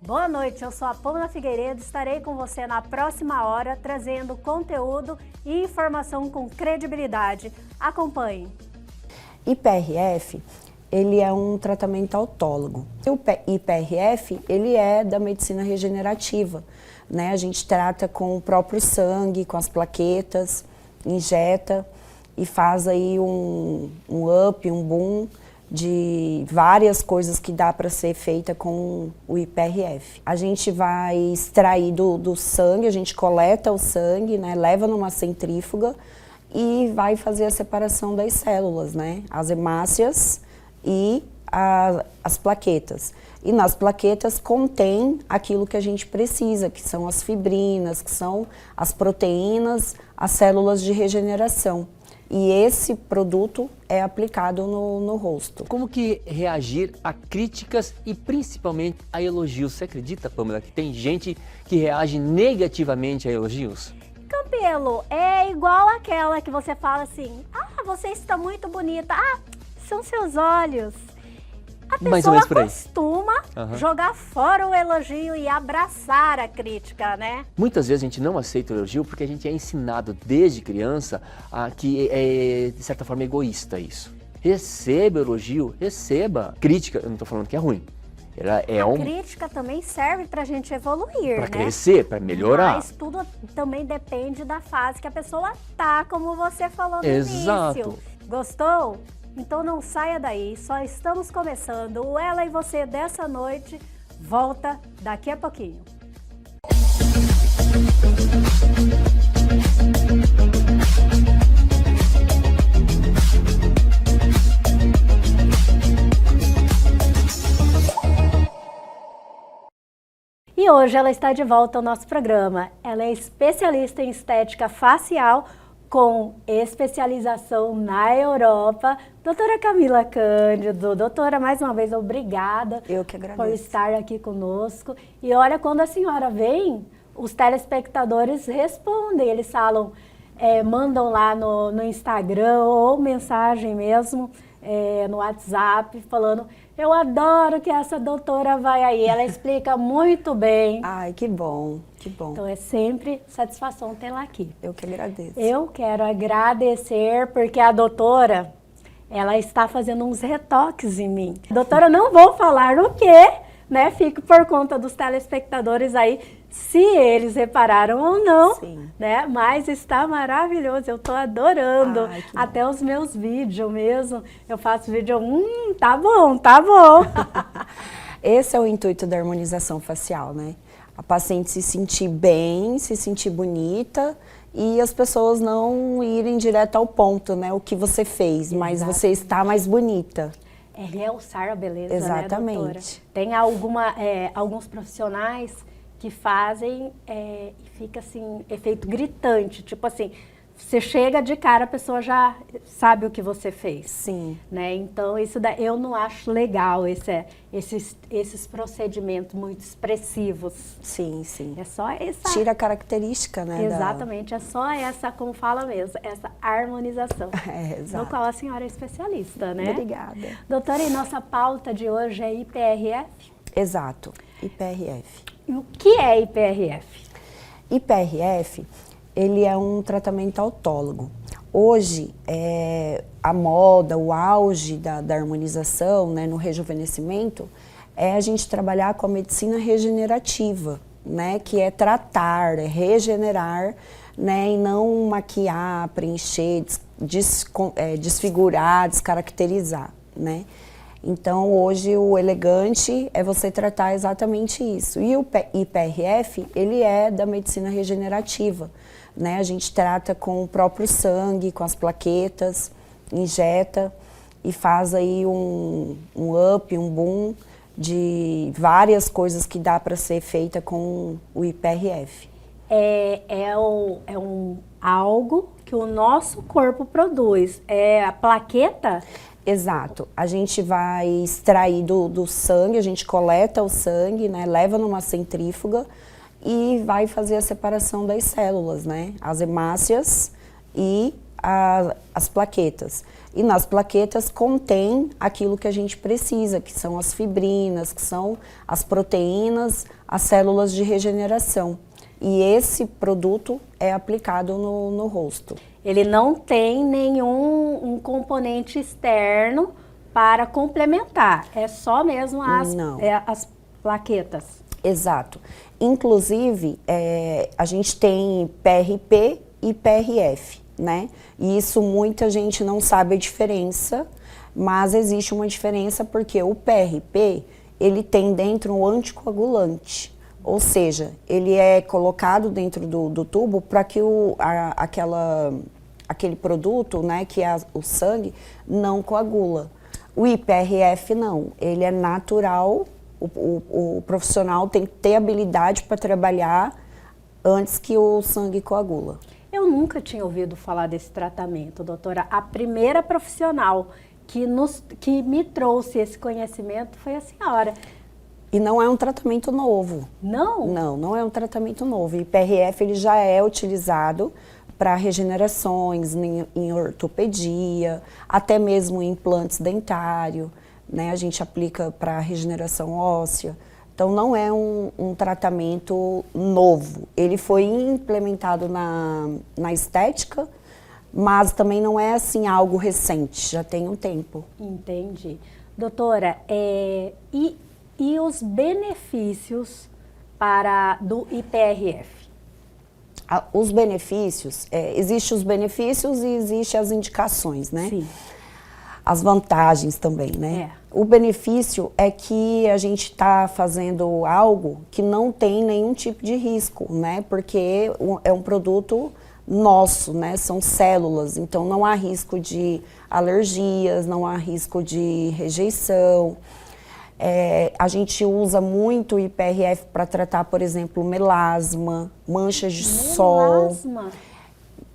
Boa noite, eu sou a Pamela Figueiredo, estarei com você na próxima hora trazendo conteúdo e informação com credibilidade. Acompanhe. IPRF, ele é um tratamento autólogo. O IPRF, ele é da medicina regenerativa, né? A gente trata com o próprio sangue, com as plaquetas, injeta e faz aí um up, um boom de várias coisas que dá para ser feita com o IPRF. A gente vai extrair do sangue, a gente coleta o sangue, né, leva numa centrífuga e vai fazer a separação das células, né, as hemácias e as plaquetas. E nas plaquetas contém aquilo que a gente precisa, que são as fibrinas, que são as proteínas, as células de regeneração. E esse produto é aplicado no rosto. Como que reagir a críticas e principalmente a elogios? Você acredita, Pamela, que tem gente que reage negativamente a elogios? Campelo, é igual aquela que você fala assim, você está muito bonita, são seus olhos. A Mais ou pessoa menos por aí. costuma jogar fora o elogio e abraçar a crítica, né? Muitas vezes a gente não aceita o elogio porque a gente é ensinado desde criança a que é, de certa forma, egoísta isso. Receba elogio, receba. Crítica, eu não estou falando que é ruim. Ela é a crítica também serve pra gente evoluir, pra né? crescer, pra melhorar. Mas tudo também depende da fase que a pessoa tá, como você falou no Exato. início. Gostou? Então não saia daí, só estamos começando. O Ela e Você dessa noite volta daqui a pouquinho. E hoje ela está de volta ao nosso programa. Ela é especialista em estética facial com especialização na Europa. Doutora Camila Cândido, doutora, mais uma vez, obrigada. Eu que agradeço. Por estar aqui conosco. E olha, quando a senhora vem, os telespectadores respondem, eles falam, mandam lá no Instagram ou mensagem mesmo, no WhatsApp, falando, eu adoro que essa doutora vai aí, ela explica muito bem. Ai, que bom, que bom. Então é sempre satisfação tê-la aqui. Eu que agradeço. Eu quero agradecer porque a doutora, ela está fazendo uns retoques em mim. Doutora, não vou falar o quê, né? Fico por conta dos telespectadores aí, se eles repararam ou não, Sim. né? Mas está maravilhoso, eu tô adorando. Ai, até os meus vídeos mesmo, eu faço vídeo, tá bom, tá bom. Esse é o intuito da harmonização facial, né? A paciente se sentir bem, se sentir bonita e as pessoas não irem direto ao ponto, né? O que você fez, mas você está mais bonita. É realçar a beleza, Exatamente. né, doutora? Tem alguns profissionais que fazem e fica assim, efeito gritante, tipo assim, você chega de cara, a pessoa já sabe o que você fez. Sim. Né? Então, isso daí eu não acho legal, esses procedimentos muito expressivos. Sim, sim. É só essa... Tira a característica, né? Exatamente, é só essa, como fala mesmo, essa harmonização. Exato. No qual a senhora é especialista, né? Obrigada. Doutora, e nossa pauta de hoje é IPRF? Exato, IPRF. E o que é IPRF? IPRF, ele é um tratamento autólogo. Hoje, a moda, o auge da harmonização, né, no rejuvenescimento, é a gente trabalhar com a medicina regenerativa, né, que é tratar, é regenerar, né, e não maquiar, preencher, desfigurar, descaracterizar, né. Então, hoje, o elegante é você tratar exatamente isso. E o IPRF, ele é da medicina regenerativa, né? A gente trata com o próprio sangue, com as plaquetas, injeta e faz aí um up, um boom de várias coisas que dá para ser feita com o IPRF. Algo que o nosso corpo produz. É a plaqueta? Exato. A gente vai extrair do sangue, a gente coleta o sangue, né, leva numa centrífuga e vai fazer a separação das células, né, as hemácias e as plaquetas. E nas plaquetas contém aquilo que a gente precisa, que são as fibrinas, que são as proteínas, as células de regeneração. E esse produto é aplicado no rosto. Ele não tem nenhum componente externo para complementar, é só mesmo as plaquetas. Exato. Inclusive, a gente tem PRP e PRF, né? E isso muita gente não sabe a diferença, mas existe uma diferença porque o PRP, ele tem dentro um anticoagulante. Ou seja, ele é colocado dentro do tubo para que aquele produto, né, que é o sangue, não coagula. O IPRF não, ele é natural, o profissional tem que ter habilidade para trabalhar antes que o sangue coagula. Eu nunca tinha ouvido falar desse tratamento, doutora. A primeira profissional que me trouxe esse conhecimento foi a senhora. E não é um tratamento novo. Não? Não é um tratamento novo. O IPRF ele já é utilizado para regenerações em ortopedia, até mesmo em implantes dentários, né? A gente aplica para regeneração óssea. Então não é um tratamento novo. Ele foi implementado na estética, mas também não é assim algo recente, já tem um tempo. Entendi. Doutora, e os benefícios do IPRF? Os benefícios, existem os benefícios e existem as indicações, né? Sim. As vantagens também, né? O benefício é que a gente está fazendo algo que não tem nenhum tipo de risco, né? Porque é um produto nosso, né? São células, então não há risco de alergias, não há risco de rejeição. A gente usa muito o IPRF para tratar, por exemplo, melasma, manchas de sol. Melasma?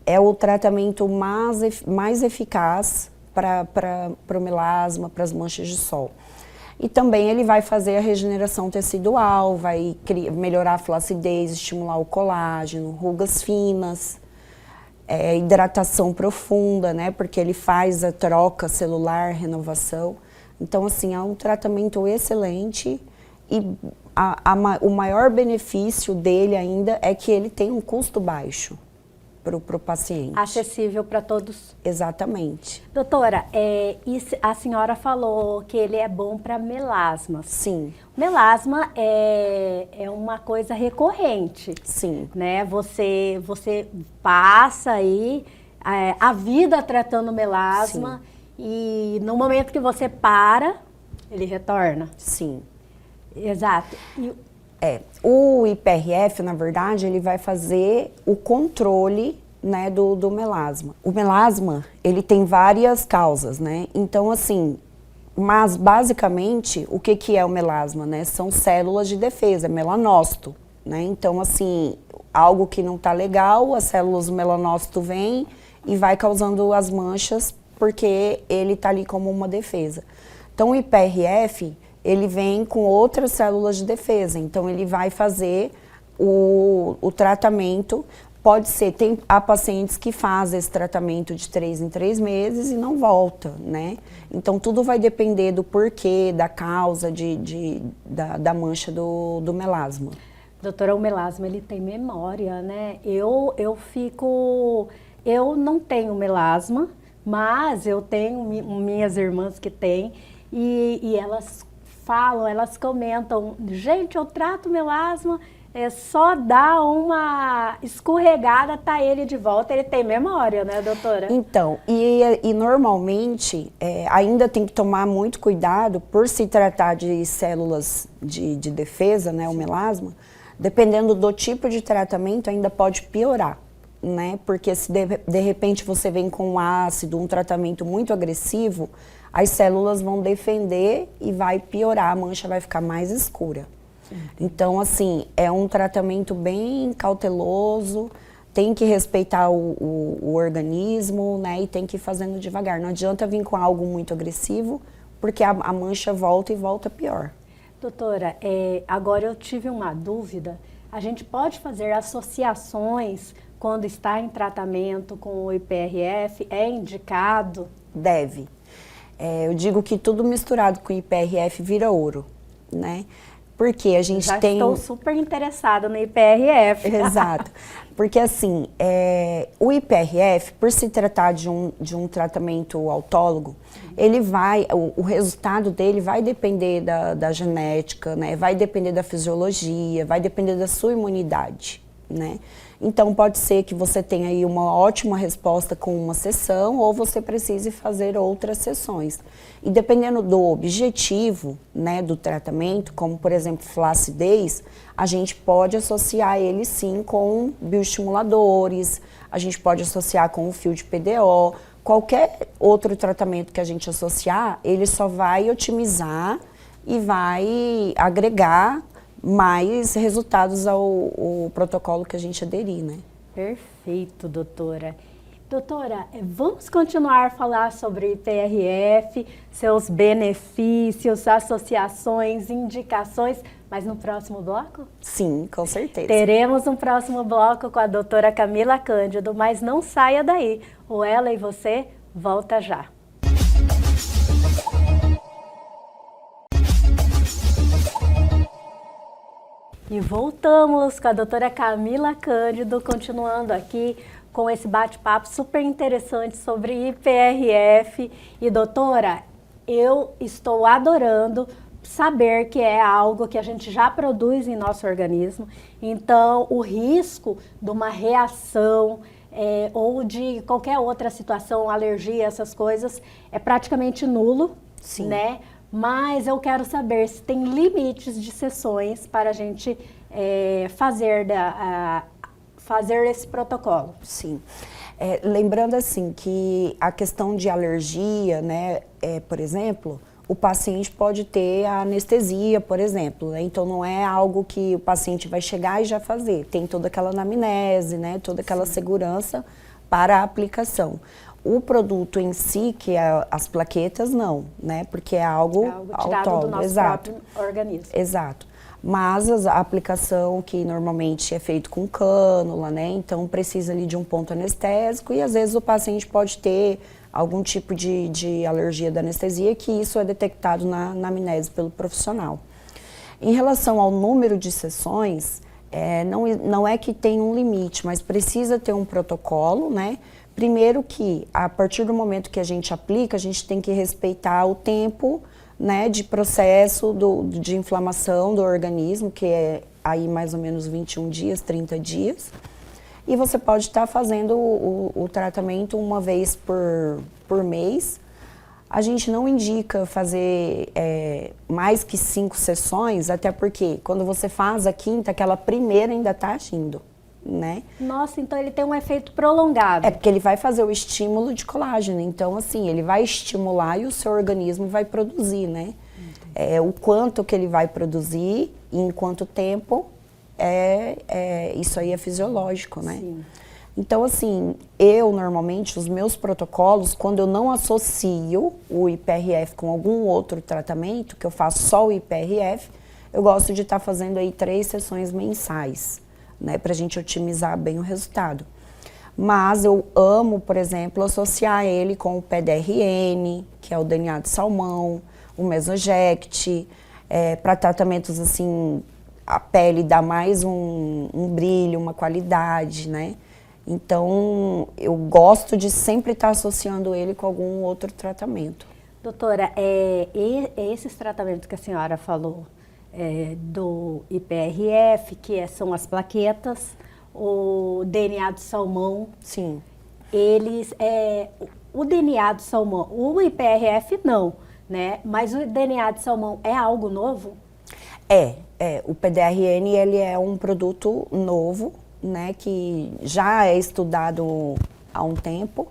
É o tratamento mais eficaz para o melasma, para as manchas de sol. E também ele vai fazer a regeneração tecidual, vai melhorar a flacidez, estimular o colágeno, rugas finas, hidratação profunda, né? Porque ele faz a troca celular, renovação. Então, assim, é um tratamento excelente e o maior benefício dele ainda é que ele tem um custo baixo para o paciente. Acessível para todos. Exatamente. Doutora, a senhora falou que ele é bom para melasma. Sim. Melasma é uma coisa recorrente. Sim. Né? Você passa aí a vida tratando melasma. Sim. E no momento que você para, ele retorna? Sim. Exato. O IPRF, na verdade, ele vai fazer o controle, né, do melasma. O melasma, ele tem várias causas, né? Então, assim, mas basicamente, o que é o melasma, né? São células de defesa, melanócito, né? Então, assim, algo que não tá legal, as células do melanócito vêm e vai causando as manchas, porque ele está ali como uma defesa. Então, o IPRF, ele vem com outras células de defesa. Então, ele vai fazer o tratamento. Pode ser, há pacientes que fazem esse tratamento de 3 em 3 meses e não volta, né? Então, tudo vai depender do porquê, da causa da mancha do melasma. Doutora, o melasma, ele tem memória, né? Eu não tenho melasma, mas eu tenho minhas irmãs que têm e elas falam, elas comentam, gente, eu trato melasma, só dá uma escorregada, tá ele de volta, ele tem memória, né, doutora? Então, e normalmente ainda tem que tomar muito cuidado por se tratar de células de defesa, né, o melasma, dependendo do tipo de tratamento ainda pode piorar. Né? Porque se de repente você vem com um ácido, um tratamento muito agressivo, as células vão defender e vai piorar, a mancha vai ficar mais escura. Então, assim, é um tratamento bem cauteloso, tem que respeitar o organismo, né? E tem que ir fazendo devagar. Não adianta vir com algo muito agressivo, porque a mancha volta e volta pior. Doutora, agora eu tive uma dúvida. a gente pode fazer associações quando está em tratamento com o IPRF? É indicado? Deve. Eu digo que tudo misturado com IPRF vira ouro, né? Porque a gente Já tem... estou super interessada no IPRF. Exato. Porque assim, o IPRF, por se tratar de um tratamento autólogo, ele vai, o resultado dele vai depender da genética, né? Vai depender da fisiologia, vai depender da sua imunidade, né? Então pode ser que você tenha aí uma ótima resposta com uma sessão ou você precise fazer outras sessões. E dependendo do objetivo, né, do tratamento, como por exemplo flacidez, a gente pode associar ele sim com bioestimuladores, a gente pode associar com o fio de PDO, qualquer outro tratamento que a gente associar, ele só vai otimizar e vai agregar mais resultados ao protocolo que a gente aderir, né? Perfeito, doutora. Doutora, vamos continuar a falar sobre o IPRF, seus benefícios, associações, indicações, mas no próximo bloco? Sim, com certeza. Teremos um próximo bloco com a doutora Camila Cândido, mas não saia daí. O Ela e Você volta já. E voltamos com a doutora Camila Cândido, continuando aqui com esse bate-papo super interessante sobre IPRF. E doutora, eu estou adorando saber que é algo que a gente já produz em nosso organismo, então o risco de uma reação ou de qualquer outra situação, alergia, essas coisas, é praticamente nulo, Sim. né? Mas eu quero saber se tem limites de sessões para a gente fazer esse protocolo. Sim. Lembrando assim que a questão de alergia, né, por exemplo, o paciente pode ter a anestesia, por exemplo, né? Então não é algo que o paciente vai chegar e já fazer. Tem toda aquela anamnese, né, toda aquela segurança para a aplicação. O produto em si, que é as plaquetas, não, né? Porque é algo tirado autólogo, do nosso exato. próprio organismo. Exato. Mas a aplicação que normalmente é feito com cânula, né? Então precisa ali de um ponto anestésico e às vezes o paciente pode ter algum tipo de alergia da anestesia, que isso é detectado na anamnese pelo profissional. Em relação ao número de sessões, não é que tem um limite, mas precisa ter um protocolo, né? Primeiro que, a partir do momento que a gente aplica, a gente tem que respeitar o tempo, né, de processo de inflamação do organismo, que é aí mais ou menos 21 dias, 30 dias. E você pode estar fazendo o tratamento uma vez por mês. A gente não indica fazer mais que 5 sessões, até porque quando você faz a quinta, aquela primeira ainda está agindo, né? Nossa, então ele tem um efeito prolongado. É porque ele vai fazer o estímulo de colágeno, então assim, ele vai estimular e o seu organismo vai produzir, né? O quanto que ele vai produzir e em quanto tempo, isso aí é fisiológico, né? Sim. Então assim, eu normalmente, os meus protocolos, quando eu não associo o IPRF com algum outro tratamento, que eu faço só o IPRF, eu gosto de estar fazendo aí 3 sessões mensais, né, para a gente otimizar bem o resultado. Mas eu amo, por exemplo, associar ele com o PDRN, que é o DNA de salmão, o Mesoject, para tratamentos assim, a pele dá mais um brilho, uma qualidade, né? Então, eu gosto de sempre estar associando ele com algum outro tratamento. Doutora, esses tratamentos que a senhora falou, do IPRF, que são as plaquetas, o DNA do salmão. Sim. O DNA do salmão, o IPRF não, né? Mas o DNA de salmão é algo novo? O PDRN, ele é um produto novo, né, que já é estudado há um tempo,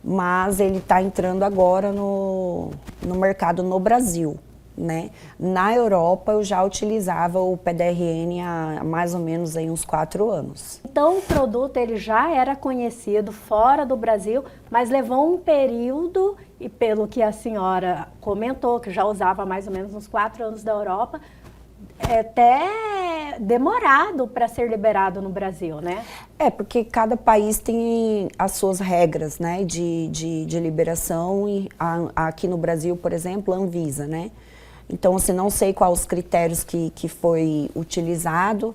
mas ele está entrando agora no mercado no Brasil, né? Na Europa eu já utilizava o PDRN há mais ou menos aí uns 4 anos. Então o produto ele já era conhecido fora do Brasil, mas levou um período, e pelo que a senhora comentou, que já usava mais ou menos uns 4 anos da Europa, é até demorado para ser liberado no Brasil, né? Porque cada país tem as suas regras, né, de liberação, e aqui no Brasil, por exemplo, a Anvisa, né? Então, assim, não sei quais os critérios que foi utilizado,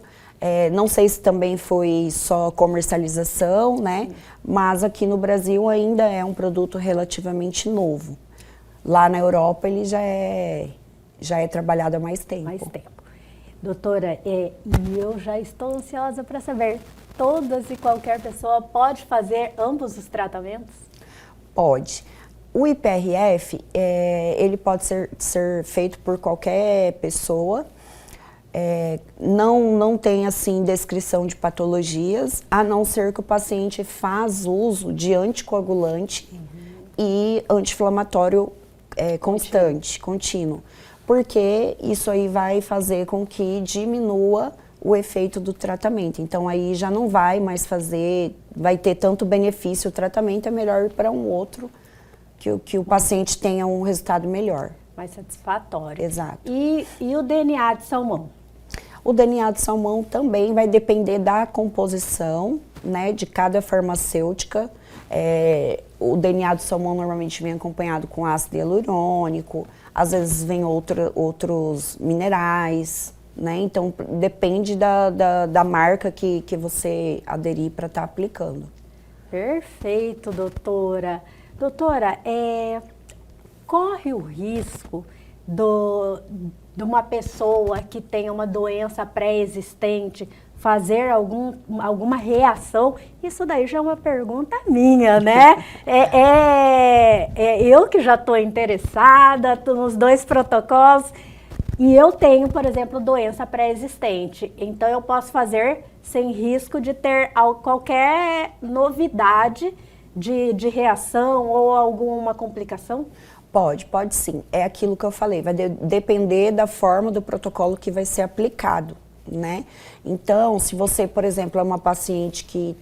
não sei se também foi só comercialização, né? Mas aqui no Brasil ainda é um produto relativamente novo. Lá na Europa ele já é trabalhado há mais tempo. Mais tempo. Doutora, e eu já estou ansiosa para saber, todas e qualquer pessoa pode fazer ambos os tratamentos? Pode. O IPRF, ele pode ser feito por qualquer pessoa, não tem assim descrição de patologias, a não ser que o paciente faz uso de anticoagulante e anti-inflamatório constante, contínuo, porque isso aí vai fazer com que diminua o efeito do tratamento. Então aí já não vai mais vai ter tanto benefício o tratamento, é melhor ir para um outro que o paciente tenha um resultado melhor. Mais satisfatório. Exato. E o DNA de salmão? O DNA de salmão também vai depender da composição, né, de cada farmacêutica. O DNA do salmão normalmente vem acompanhado com ácido hialurônico, às vezes vem outros minerais, né? Então depende da marca que você aderir para estar aplicando. Perfeito, doutora. Doutora, corre o risco de uma pessoa que tem uma doença pré-existente fazer alguma reação? Isso daí já é uma pergunta minha, né? Eu que já estou interessada nos 2 protocolos e eu tenho, por exemplo, doença pré-existente. Então, eu posso fazer sem risco de ter qualquer novidade de reação ou alguma complicação? Pode sim. É aquilo que eu falei, vai depender da forma do protocolo que vai ser aplicado, né? Então, se você, por exemplo, é uma paciente que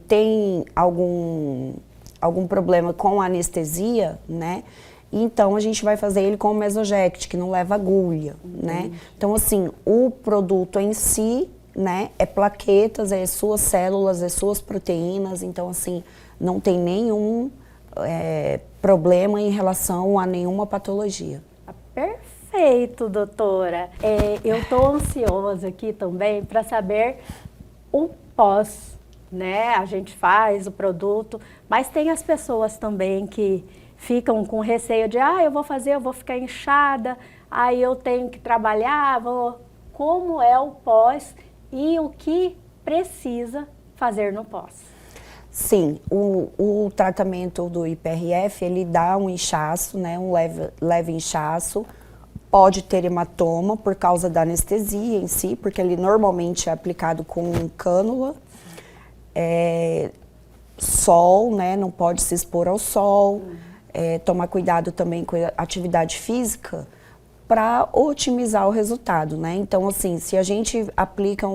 tem algum problema com anestesia, né? Então, a gente vai fazer ele com o Mesoject, que não leva agulha, né? Então, assim, o produto em si, né, é plaquetas, é suas células, é suas proteínas, então, assim, não tem nenhum problema em relação a nenhuma patologia. Perfeito, doutora. Eu estou ansiosa aqui também para saber o pós, né? A gente faz o produto, mas tem as pessoas também que ficam com receio de, eu vou ficar inchada, aí eu tenho que trabalhar, como é o pós e o que precisa fazer no pós? Sim, o tratamento do IPRF, ele dá um inchaço, né, um leve inchaço, pode ter hematoma por causa da anestesia em si, porque ele normalmente é aplicado com cânula, sol, né, não pode se expor ao sol, tomar cuidado também com a atividade física para otimizar o resultado, né, então assim, se a gente aplica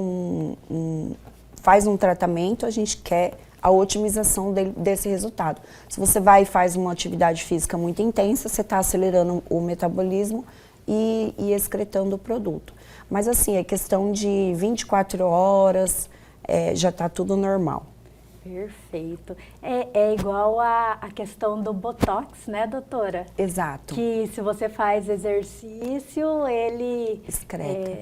faz um tratamento, a gente quer a otimização desse resultado. Se você vai e faz uma atividade física muito intensa, você está acelerando o metabolismo e excretando o produto. Mas assim, é questão de 24 horas, já está tudo normal. Perfeito. É igual a questão do Botox, né, doutora? Exato. Que se você faz exercício, ele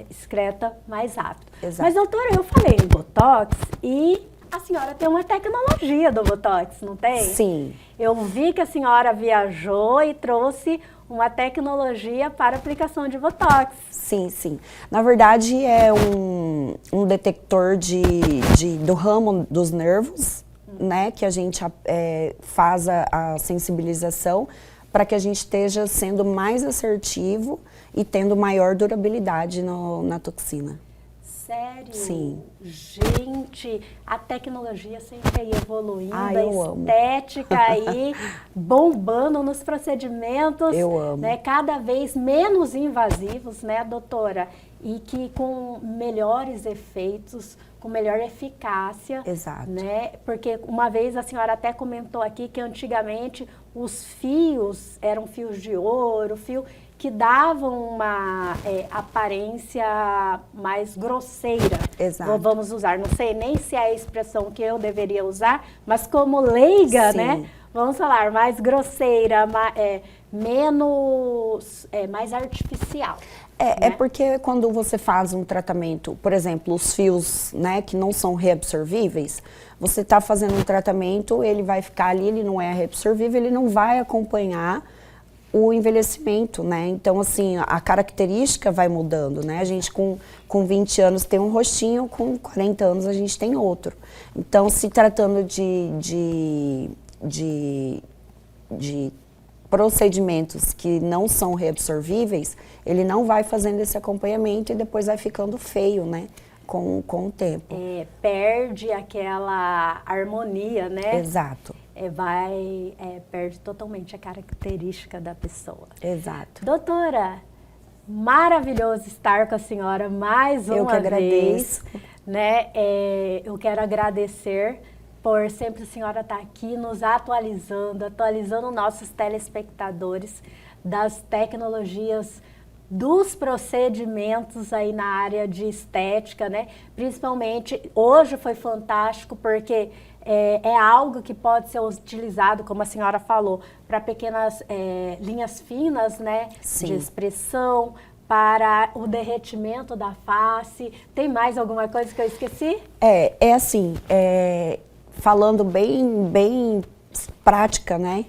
excreta mais rápido. Exato. Mas, doutora, eu falei em Botox e a senhora tem uma tecnologia do Botox, não tem? Sim. Eu vi que a senhora viajou e trouxe uma tecnologia para aplicação de Botox. Sim, sim. Na verdade, é um detector do ramo dos nervos, né? Que a gente faz a sensibilização para que a gente esteja sendo mais assertivo e tendo maior durabilidade na toxina. Sério? Sim. Gente, a tecnologia sempre aí evoluindo, a estética aí bombando nos procedimentos. Eu amo. Né, cada vez menos invasivos, né, doutora? E que com melhores efeitos, com melhor eficácia. Exato. Né? Porque uma vez a senhora até comentou aqui que antigamente os fios eram fios de ouro, que davam uma aparência mais grosseira. Exato. Vamos usar, não sei nem se é a expressão que eu deveria usar, mas como leiga, Sim. né? Vamos falar mais grosseira, menos, mais artificial. É porque quando você faz um tratamento, por exemplo, os fios, né, que não são reabsorvíveis, você está fazendo um tratamento, ele vai ficar ali, ele não é reabsorvível, ele não vai acompanhar o envelhecimento, né? Então, assim, a característica vai mudando, né? A gente com 20 anos tem um rostinho, com 40 anos a gente tem outro. Então, se tratando de procedimentos que não são reabsorvíveis, ele não vai fazendo esse acompanhamento e depois vai ficando feio, né? Com o tempo. Perde aquela harmonia, né? Exato. Perde totalmente a característica da pessoa. Exato. Doutora, maravilhoso estar com a senhora mais uma vez. Eu que agradeço. Né? Eu quero agradecer por sempre a senhora estar aqui nos atualizando nossos telespectadores das tecnologias, dos procedimentos aí na área de estética, né? Principalmente, hoje foi fantástico porque é algo que pode ser utilizado, como a senhora falou, para pequenas linhas finas, né? Sim. De expressão, para o derretimento da face. Tem mais alguma coisa que eu esqueci? Assim, falando bem prática, né?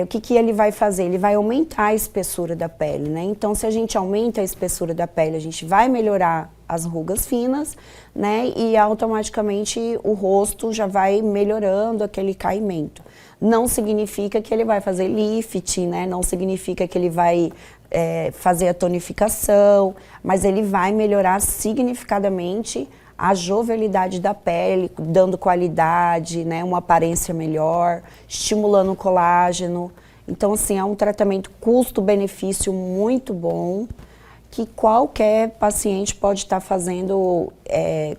O que ele vai fazer? Ele vai aumentar a espessura da pele, né? Então, se a gente aumenta a espessura da pele, a gente vai melhorar as rugas finas, né? E automaticamente o rosto já vai melhorando aquele caimento. Não significa que ele vai fazer lift, né? Não significa que ele vai fazer a tonificação, mas ele vai melhorar significadamente a jovialidade da pele, dando qualidade, né, uma aparência melhor, estimulando o colágeno. Então, assim, é um tratamento custo-benefício muito bom, que qualquer paciente pode estar fazendo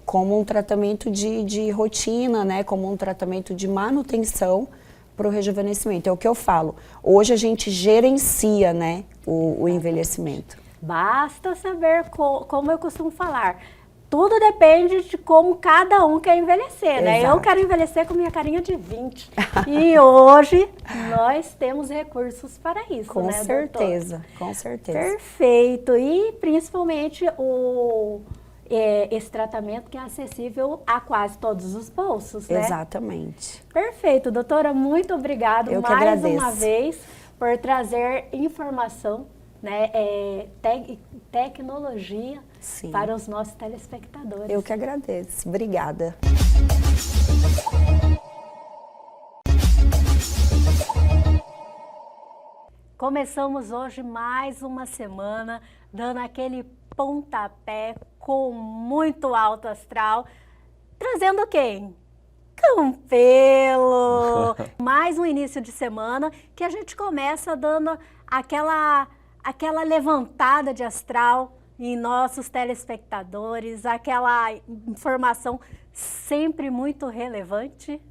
como um tratamento de rotina, né, como um tratamento de manutenção para o rejuvenescimento. É o que eu falo. Hoje a gente gerencia, né, o envelhecimento. Basta saber, como eu costumo falar, tudo depende de como cada um quer envelhecer, né? Exato. Eu quero envelhecer com minha carinha de 20. E hoje nós temos recursos para isso, Com né, certeza, doutora? com certeza. Perfeito. E principalmente esse tratamento que é acessível a quase todos os bolsos, né? Exatamente. Perfeito, doutora. Muito obrigada Eu que mais agradeço. uma vez por trazer informação, né, tecnologia, Sim. para os nossos telespectadores. Eu que agradeço. Obrigada. Começamos hoje mais uma semana, dando aquele pontapé com muito alto astral, trazendo quem? Campelo! Mais um início de semana que a gente começa dando aquela levantada de astral em nossos telespectadores, aquela informação sempre muito relevante.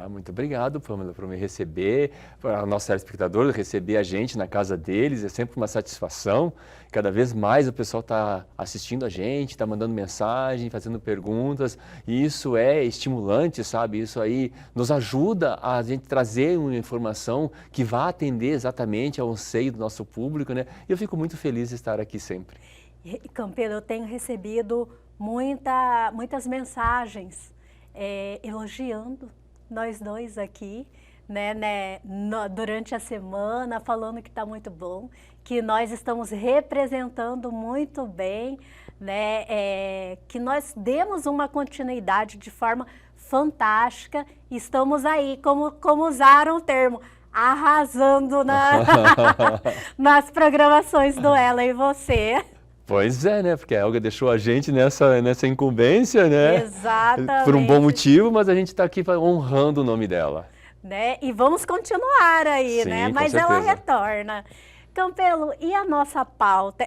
Muito obrigado, Pamela, por me receber, para o nosso telespectador receber a gente na casa deles, é sempre uma satisfação. Cada vez mais o pessoal está assistindo a gente, está mandando mensagem, fazendo perguntas, e isso é estimulante, sabe? Isso aí nos ajuda a gente trazer uma informação que vá atender exatamente ao anseio do nosso público, né? E eu fico muito feliz de estar aqui sempre. Campelo, eu tenho recebido muitas mensagens elogiando nós dois aqui, né, durante a semana, falando que está muito bom, que nós estamos representando muito bem, né, que nós demos uma continuidade de forma fantástica, estamos aí, como usaram o termo, arrasando nas programações do Ela e Você. Pois é, né? Porque a Elga deixou a gente nessa incumbência, né? Exatamente. Por um bom motivo, mas a gente está aqui honrando o nome dela. Né? E vamos continuar aí, Sim, né? com Mas ela certeza. retorna. Campelo, e a nossa pauta?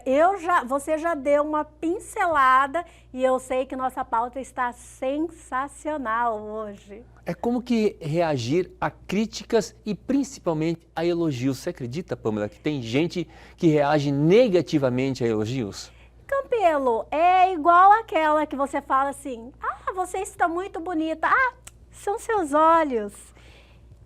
Você já deu uma pincelada e eu sei que nossa pauta está sensacional hoje. É como que reagir a críticas e principalmente a elogios. Você acredita, Pamela, que tem gente que reage negativamente a elogios? Campelo, é igual aquela que você fala assim, você está muito bonita, são seus olhos.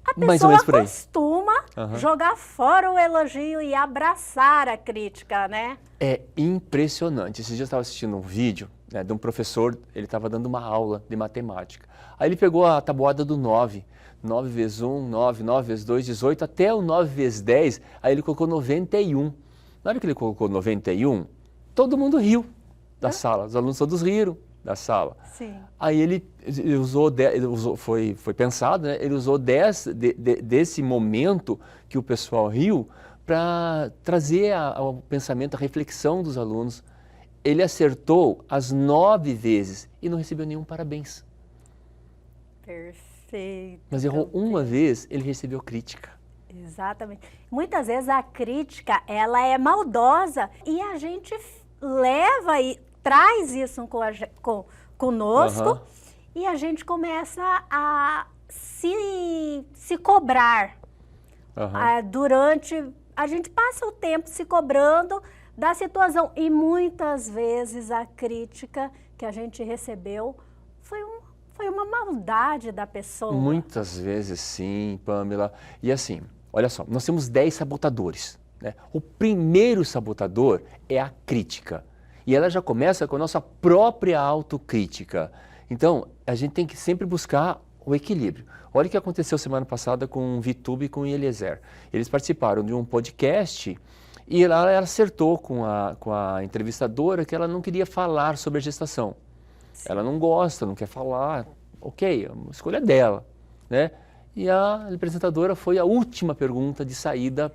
A Mais ou menos pessoa por aí. costuma jogar fora o elogio e abraçar a crítica, né? É impressionante. Esses dias eu estava assistindo um vídeo, né, de um professor, ele estava dando uma aula de matemática. Aí ele pegou a tabuada do 9. 9 vezes 1, 9, 9 vezes 2, 18, até o 9 vezes 10, aí ele colocou 91. Na hora que ele colocou 91, todo mundo riu da sala, os alunos todos riram da sala. Sim. Aí ele usou, foi pensado, né? Ele usou desse momento que o pessoal riu para trazer ao pensamento, a reflexão dos alunos. Ele acertou as 9 vezes e não recebeu nenhum parabéns. Perfeito. Mas errou uma vez, ele recebeu crítica. Exatamente. Muitas vezes a crítica, ela é maldosa e a gente leva e traz isso conosco e a gente começa a se cobrar. A gente passa o tempo se cobrando da situação e muitas vezes a crítica que a gente recebeu foi uma maldade da pessoa. Muitas vezes sim, Pamela. E assim, olha só, nós temos 10 sabotadores, né? O primeiro sabotador é a crítica. E ela já começa com a nossa própria autocrítica. Então, a gente tem que sempre buscar o equilíbrio. Olha o que aconteceu semana passada com o Vitube e com o Eliezer. Eles participaram de um podcast e ela acertou com a entrevistadora que ela não queria falar sobre a gestação. Sim. Ela não gosta, não quer falar. Ok, é uma escolha dela, né? E a apresentadora foi a última pergunta de saída.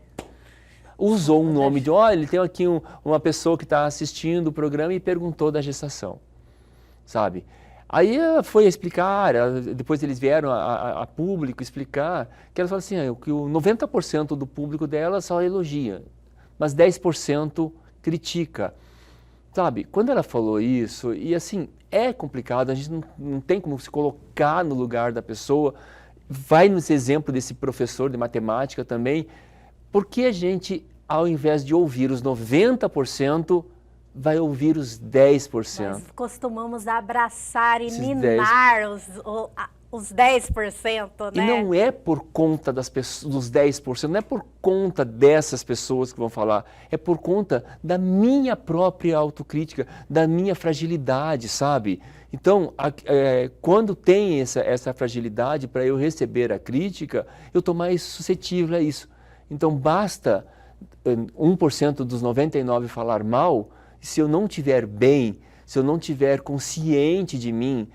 Usou um nome de, olha, ele tem aqui uma pessoa que está assistindo o programa e perguntou da gestação, sabe? Aí ela foi explicar, depois eles vieram a público explicar, que ela falou assim, que o 90% do público dela só elogia, mas 10% critica, sabe? Quando ela falou isso, e assim, é complicado, a gente não tem como se colocar no lugar da pessoa, vai nesse exemplo desse professor de matemática também, porque a gente, ao invés de ouvir os 90%, vai ouvir os 10%. Nós costumamos abraçar e minar os 10%, né? E não é por conta dos 10%, não é por conta dessas pessoas que vão falar, é por conta da minha própria autocrítica, da minha fragilidade, sabe? Então, quando tem essa fragilidade para eu receber a crítica, eu estou mais suscetível a isso. Então, basta 1% dos 99% falar mal, se eu não estiver bem, se eu não estiver consciente de mim,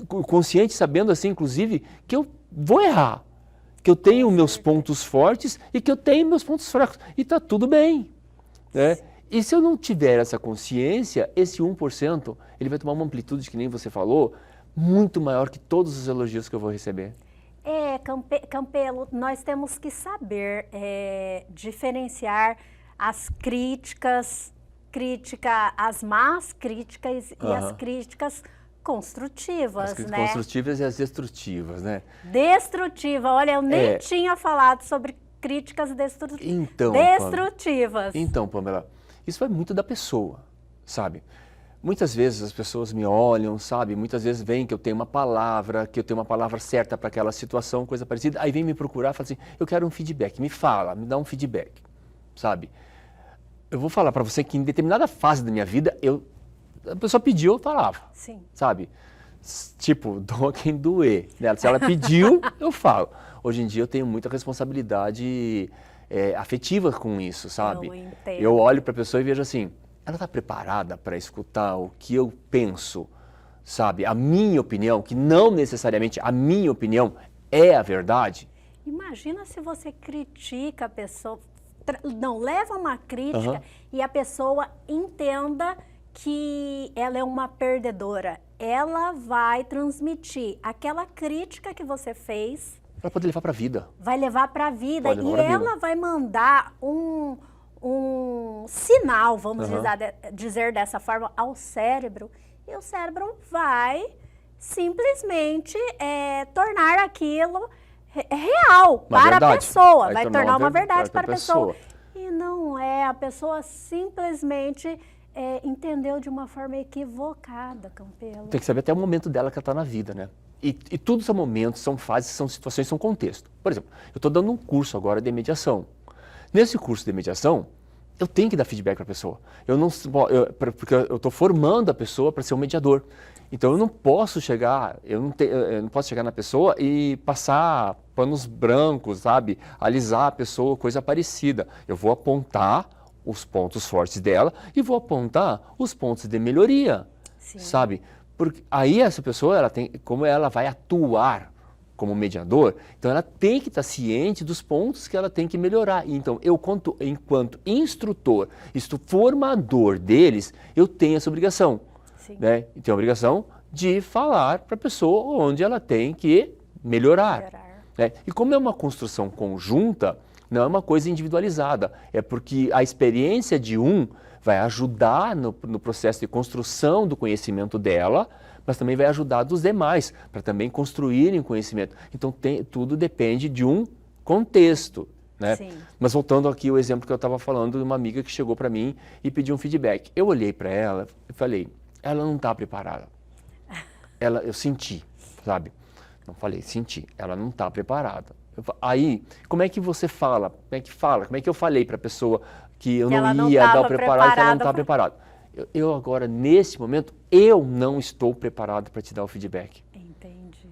consciente sabendo assim, inclusive, que eu vou errar, que eu tenho meus pontos fortes e que eu tenho meus pontos fracos, e está tudo bem, né? E se eu não tiver essa consciência, esse 1%, ele vai tomar uma amplitude, que nem você falou, muito maior que todos os elogios que eu vou receber. Campelo, nós temos que saber diferenciar as críticas, as más críticas e as críticas construtivas, as críticas né? construtivas e as destrutivas, né? Destrutiva, olha, eu nem tinha falado sobre críticas destrutivas. Então, Pamela, isso vai muito da pessoa, sabe? Muitas vezes as pessoas me olham, sabe? Muitas vezes vem que eu tenho uma palavra certa para aquela situação, coisa parecida, aí vem me procurar e fala assim, eu quero um feedback, me dá um feedback, sabe? Eu vou falar para você que em determinada fase da minha vida, a pessoa pediu, eu falava. Sim. Sabe? Tipo, doa quem doer. Né? Se ela pediu, eu falo. Hoje em dia eu tenho muita responsabilidade afetiva com isso, sabe? Eu entendo. Eu olho para a pessoa e vejo assim, ela está preparada para escutar o que eu penso, sabe? A minha opinião, que não necessariamente a minha opinião é a verdade. Imagina se você critica a pessoa, leva uma crítica e a pessoa entenda que ela é uma perdedora. Ela vai transmitir aquela crítica que você fez Para poder levar para a vida. Vai levar para a vida. Pode levar E pra vida. ela vai mandar um sinal, vamos dizer dessa forma, ao cérebro. E o cérebro vai simplesmente tornar aquilo real Uma para verdade. a pessoa. Vai Vai tornar tornar uma uma verdade verdade pra para a pessoa. pessoa. E não é, a pessoa simplesmente entendeu de uma forma equivocada, Campelo. Tem que saber até o momento dela que ela está na vida, né? E tudo são momentos, são fases, são situações, são contexto. Por exemplo, eu estou dando um curso agora de mediação. Nesse curso de mediação, eu tenho que dar feedback para a pessoa. Porque eu estou formando a pessoa para ser um mediador. Então eu não posso chegar, eu não posso chegar na pessoa e passar panos brancos, sabe? Alisar a pessoa, coisa parecida. Eu vou apontar os pontos fortes dela e vou apontar os pontos de melhoria, sabe? Porque aí essa pessoa, ela tem, como ela vai atuar como mediador, então ela tem que estar ciente dos pontos que ela tem que melhorar. Então eu, enquanto instrutor, formador deles, eu tenho essa obrigação, né? E tenho a obrigação de falar para a pessoa onde ela tem que melhorar. Né? E como é uma construção conjunta, não é uma coisa individualizada, é porque a experiência de um vai ajudar no processo de construção do conhecimento dela, mas também vai ajudar dos demais, para também construírem conhecimento. Então tudo depende de um contexto. Né? Mas voltando aqui ao exemplo que eu estava falando de uma amiga que chegou para mim e pediu um feedback. Eu olhei para ela e falei, ela não está preparada. Eu senti, sabe? Não falei, senti, ela não está preparada. Aí, como é que você fala? Como é que fala? Como é que eu falei para a pessoa que eu não ia dar o preparado, que ela não está preparada? Eu agora, nesse momento, eu não estou preparado para te dar o feedback. Entendi.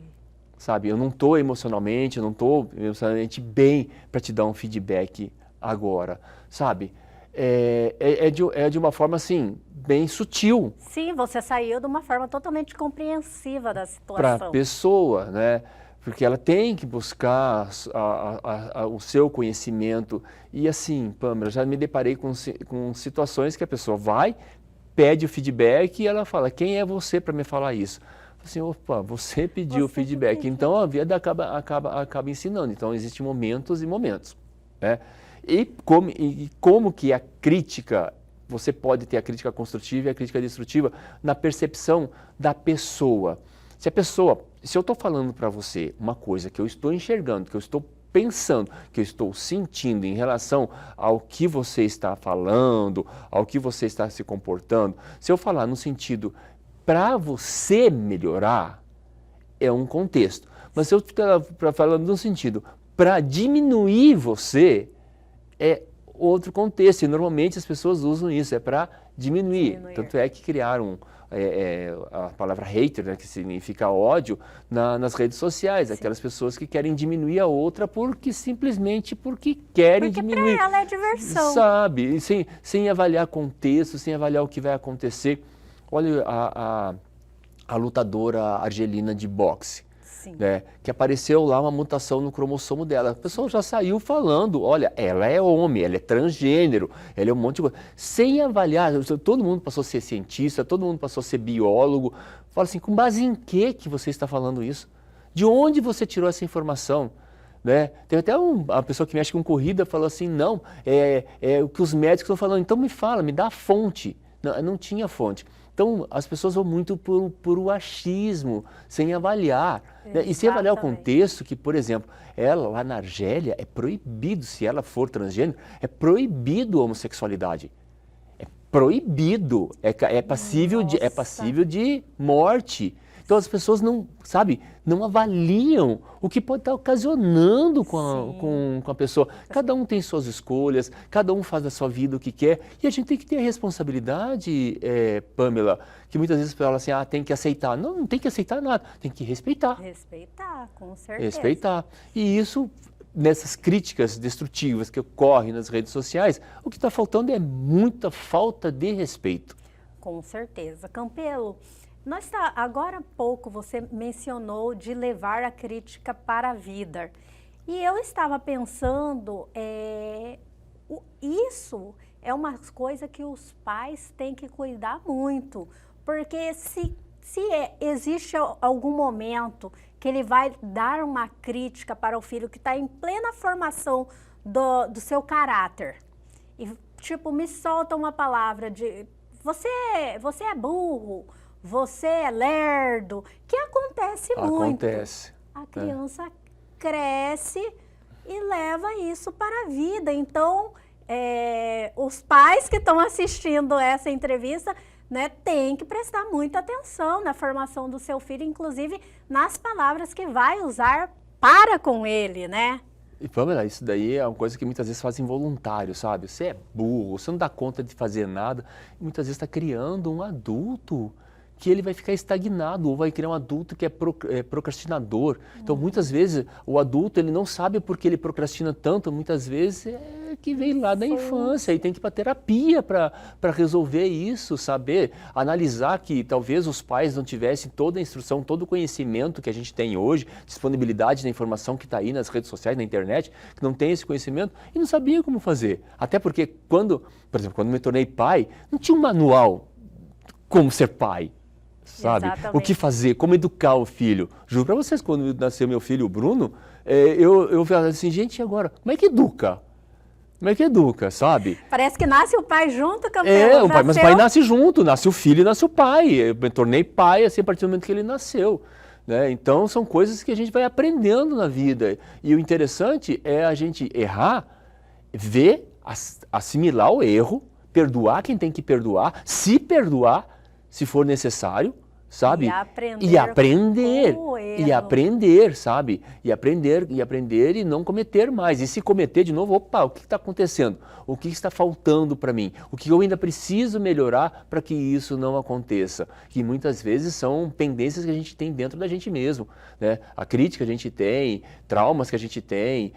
Sabe, eu não estou emocionalmente, eu não estou emocionalmente bem para te dar um feedback agora, sabe? É de uma forma, assim, bem sutil. Sim, você saiu de uma forma totalmente compreensiva da situação. Para a pessoa, né? Porque ela tem que buscar o seu conhecimento. E assim, Pâmela, já me deparei com situações que a pessoa vai, pede o feedback e ela fala, quem é você para me falar isso? Assim, opa, você pediu o feedback. Então a vida acaba ensinando. Então existem momentos e momentos. Né? E como que a crítica, você pode ter a crítica construtiva e a crítica destrutiva na percepção da pessoa. Se eu estou falando para você uma coisa que eu estou enxergando, que eu estou pensando, que eu estou sentindo em relação ao que você está falando, ao que você está se comportando, se eu falar no sentido para você melhorar, é um contexto. Mas se eu estou falando no sentido para diminuir você, é outro contexto. E normalmente as pessoas usam isso, é para diminuir. Tanto é que criaram a palavra hater, né, que significa ódio, nas redes sociais. Aquelas pessoas que querem diminuir a outra simplesmente porque querem diminuir. Porque para ela é diversão. Sabe? E sem avaliar contexto, sem avaliar o que vai acontecer. Olha a lutadora argelina de boxe. Né, que apareceu lá uma mutação no cromossomo dela. A pessoa já saiu falando, olha, ela é homem, ela é transgênero, ela é um monte de coisa. Sem avaliar, todo mundo passou a ser cientista, todo mundo passou a ser biólogo. Fala assim, com base em que você está falando isso? De onde você tirou essa informação? Né? Tem até uma pessoa que mexe com corrida falou assim, não, é o que os médicos estão falando, então me fala, me dá a fonte. Não tinha fonte. Então, as pessoas vão muito por o achismo, sem avaliar. Né? E sem avaliar o contexto que, por exemplo, ela lá na Argélia é proibido, se ela for transgênero, é proibido a homossexualidade. É proibido, é passível de morte. Então as pessoas não avaliam o que pode estar ocasionando com a pessoa. Cada um tem suas escolhas, cada um faz da sua vida o que quer. E a gente tem que ter a responsabilidade, Pâmela, que muitas vezes fala assim, tem que aceitar. Não tem que aceitar nada, tem que respeitar. Respeitar, com certeza. Respeitar. E isso, nessas críticas destrutivas que ocorrem nas redes sociais, o que está faltando é muita falta de respeito. Com certeza. Campelo, agora há pouco você mencionou de levar a crítica para a vida. E eu estava pensando, isso é uma coisa que os pais têm que cuidar muito. Porque se existe algum momento que ele vai dar uma crítica para o filho que está em plena formação do seu caráter. E, tipo, me solta uma palavra de você é burro, você é lerdo, que acontece muito. Acontece. A criança cresce e leva isso para a vida. Então, os pais que estão assistindo essa entrevista, né, têm que prestar muita atenção na formação do seu filho, inclusive nas palavras que vai usar para com ele, né? E Pamela, isso daí é uma coisa que muitas vezes faz involuntário, sabe? Você é burro, você não dá conta de fazer nada, e muitas vezes está criando um adulto que ele vai ficar estagnado, ou vai criar um adulto que é procrastinador. Então, muitas vezes, o adulto ele não sabe por que ele procrastina tanto, muitas vezes é que vem lá da infância e tem que ir para terapia para resolver isso, saber, analisar que talvez os pais não tivessem toda a instrução, todo o conhecimento que a gente tem hoje, disponibilidade da informação que está aí nas redes sociais, na internet, que não tem esse conhecimento e não sabia como fazer. Até porque por exemplo, quando me tornei pai, não tinha um manual como ser pai. Sabe? Exatamente. O que fazer, como educar o filho. Juro para vocês, quando nasceu meu filho, o Bruno, eu falei assim, gente, agora, como é que educa? Como é que educa, sabe? Parece que nasce o pai junto, Campelo. Mas o pai nasce junto, nasce o filho e nasce o pai. Eu me tornei pai assim, a partir do momento que ele nasceu. Né? Então, são coisas que a gente vai aprendendo na vida. E o interessante é a gente errar, ver, assimilar o erro, perdoar quem tem que perdoar, se perdoar, se for necessário, sabe? E aprender, sabe? E aprender e não cometer mais. E se cometer de novo, opa, o que está acontecendo? O que está faltando para mim? O que eu ainda preciso melhorar para que isso não aconteça? Que muitas vezes são pendências que a gente tem dentro da gente mesmo, né? A crítica que a gente tem, traumas que a gente tem,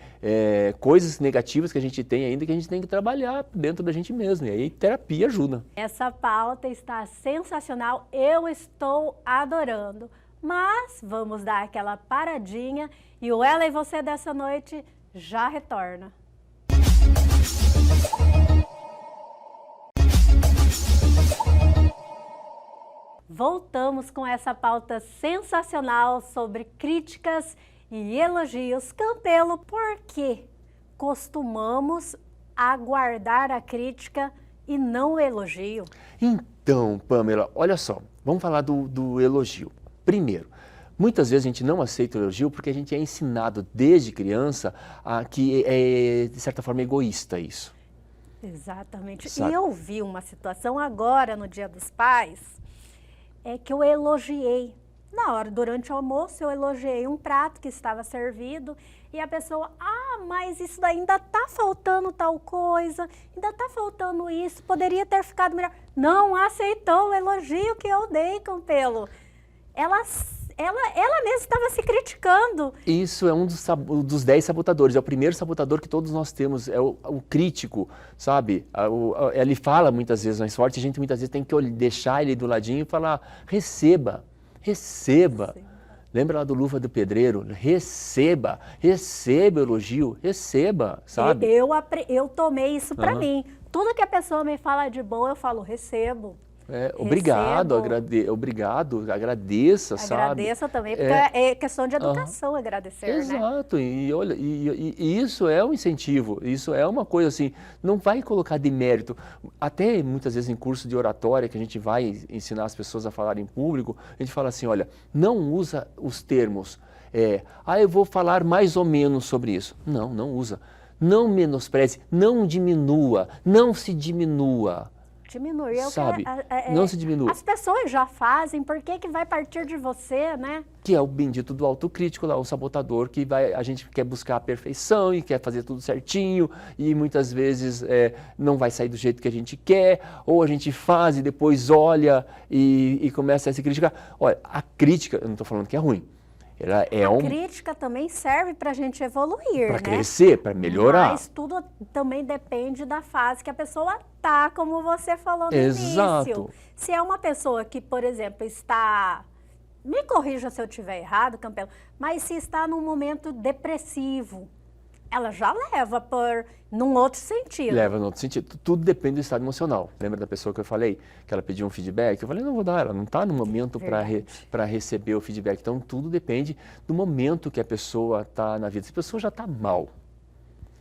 coisas negativas que a gente tem ainda que a gente tem que trabalhar dentro da gente mesmo. E aí terapia ajuda. Essa pauta está sensacional, eu estou adorando. Mas vamos dar aquela paradinha e o Ela e Você dessa noite já retorna. Voltamos com essa pauta sensacional sobre críticas e elogios. Campelo, por que costumamos aguardar a crítica e não o elogio? Então, Pamela, olha só, vamos falar do elogio. Primeiro, muitas vezes a gente não aceita o elogio porque a gente é ensinado desde criança que é, de certa forma, egoísta isso. Exatamente. Sabe? E eu vi uma situação agora, no Dia dos Pais, que eu elogiei. Na hora, durante o almoço, eu elogiei um prato que estava servido e a pessoa, mas isso ainda está faltando tal coisa, ainda está faltando isso, poderia ter ficado melhor. Não aceitou o elogio que eu dei, Campelo. Ela mesma estava se criticando. Isso é um dos 10 sabotadores, é o primeiro sabotador que todos nós temos, é o crítico, sabe? Ele fala muitas vezes mais forte, a gente muitas vezes tem que deixar ele do ladinho e falar, receba. Lembra lá do Luva do Pedreiro? Receba o elogio, receba, sabe? Eu tomei isso para mim. Tudo que a pessoa me fala de bom, eu falo, recebo. Obrigado, agradeça, sabe? Agradeça também, porque é questão de educação agradecer, Exato, né? E olha, e isso é um incentivo, isso é uma coisa assim, não vai colocar de mérito. Até muitas vezes em curso de oratória, que a gente vai ensinar as pessoas a falar em público, a gente fala assim, olha, não usa os termos, eu vou falar mais ou menos sobre isso. Não usa. Não menospreze, não diminua, não se diminua. Diminuir, sabe? Não se diminua. As pessoas já fazem, por que vai partir de você, né? Que é o bendito do autocrítico lá, o sabotador, que a gente quer buscar a perfeição e quer fazer tudo certinho e muitas vezes não vai sair do jeito que a gente quer, ou a gente faz e depois olha e começa a se criticar. Olha, a crítica, eu não estou falando que é ruim. A crítica também serve para a gente evoluir, para né? crescer, para melhorar. Mas tudo também depende da fase que a pessoa tá, como você falou no Exato. início. Se é uma pessoa que, por exemplo, está... Me corrija se eu estiver errado, Campelo, mas se está num momento depressivo, ela já leva num outro sentido. Leva no outro sentido. Tudo depende do estado emocional. Lembra da pessoa que eu falei, que ela pediu um feedback? Eu falei, não vou dar, ela não está no momento para receber o feedback. Então, tudo depende do momento que a pessoa está na vida. Se a pessoa já está mal,